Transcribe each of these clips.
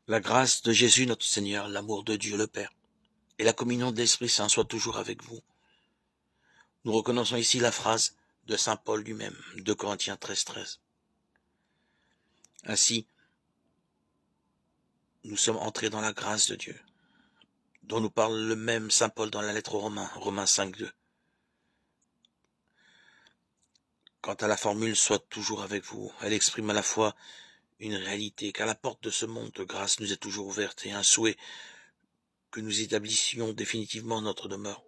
La grâce de Jésus notre Seigneur, l'amour de Dieu le Père et la communion de l'Esprit Saint soient toujours avec vous. Nous reconnaissons ici la phrase de saint Paul lui-même, 2 Corinthiens 13. Ainsi, nous sommes entrés dans la grâce de Dieu, dont nous parle le même saint Paul dans la lettre aux Romains, Romains 5:2. Quant à la formule « soit toujours avec vous », elle exprime à la fois une réalité, car la porte de ce monde de grâce nous est toujours ouverte, et un souhait que nous établissions définitivement notre demeure.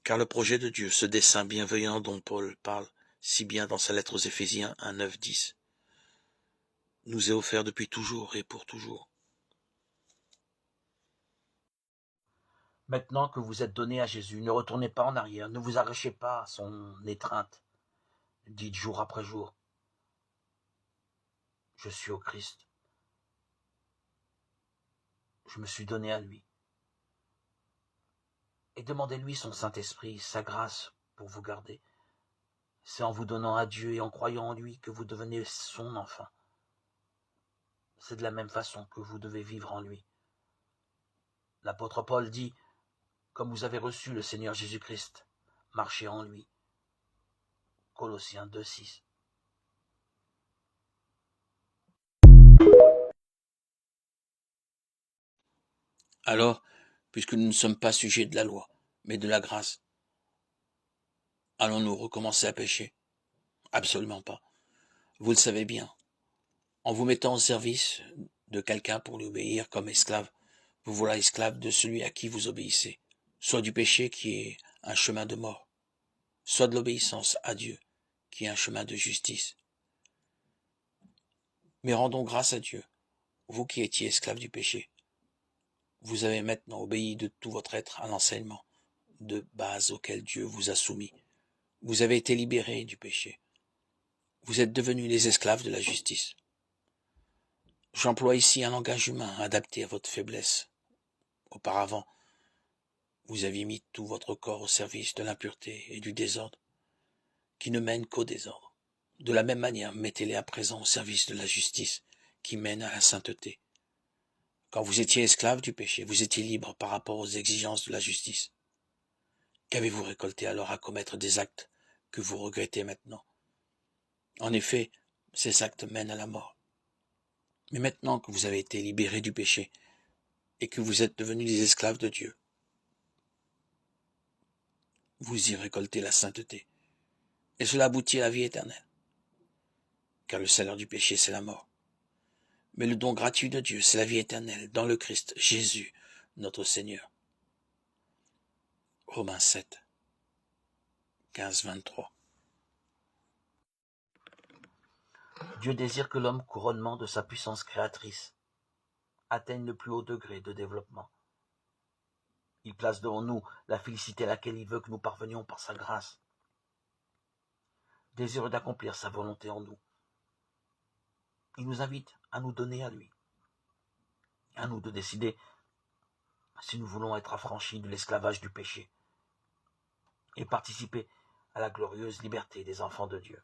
Car le projet de Dieu, ce dessein bienveillant dont Paul parle si bien dans sa lettre aux Éphésiens 1, 9, 10, nous est offert depuis toujours et pour toujours. Maintenant que vous êtes donnés à Jésus, ne retournez pas en arrière, ne vous arrachez pas à son étreinte. Dites jour après jour, je suis au Christ. Je me suis donné à lui. Et demandez-lui son Saint-Esprit, sa grâce pour vous garder. C'est en vous donnant à Dieu et en croyant en lui que vous devenez son enfant. C'est de la même façon que vous devez vivre en lui. L'apôtre Paul dit, comme vous avez reçu le Seigneur Jésus-Christ, marchez en lui. Colossiens 2,6. Alors, puisque nous ne sommes pas sujets de la loi, mais de la grâce, allons-nous recommencer à pécher? Absolument pas. Vous le savez bien. En vous mettant au service de quelqu'un pour lui obéir comme esclave, vous voilà esclave de celui à qui vous obéissez, soit du péché qui est un chemin de mort, soit de l'obéissance à Dieu qui est un chemin de justice. Mais rendons grâce à Dieu, vous qui étiez esclave du péché. Vous avez maintenant obéi de tout votre être à l'enseignement de base auquel Dieu vous a soumis. Vous avez été libérés du péché. Vous êtes devenus les esclaves de la justice. J'emploie ici un langage humain adapté à votre faiblesse. Auparavant, vous aviez mis tout votre corps au service de l'impureté et du désordre, qui ne mènent qu'au désordre. De la même manière, mettez-les à présent au service de la justice, qui mène à la sainteté. Quand vous étiez esclave du péché, vous étiez libre par rapport aux exigences de la justice. Qu'avez-vous récolté alors à commettre des actes que vous regrettez maintenant? En effet, ces actes mènent à la mort. Mais maintenant que vous avez été libérés du péché et que vous êtes devenus les esclaves de Dieu, vous y récoltez la sainteté. Et cela aboutit à la vie éternelle. Car le salaire du péché, c'est la mort. Mais le don gratuit de Dieu, c'est la vie éternelle dans le Christ Jésus, notre Seigneur. Romains 7, 15-23. Dieu désire que l'homme, couronnement de sa puissance créatrice, atteigne le plus haut degré de développement. Il place devant nous la félicité à laquelle il veut que nous parvenions par sa grâce. Désireux d'accomplir sa volonté en nous. Il nous invite à nous donner à lui. À nous de décider si nous voulons être affranchis de l'esclavage du péché et participer à la glorieuse liberté des enfants de Dieu.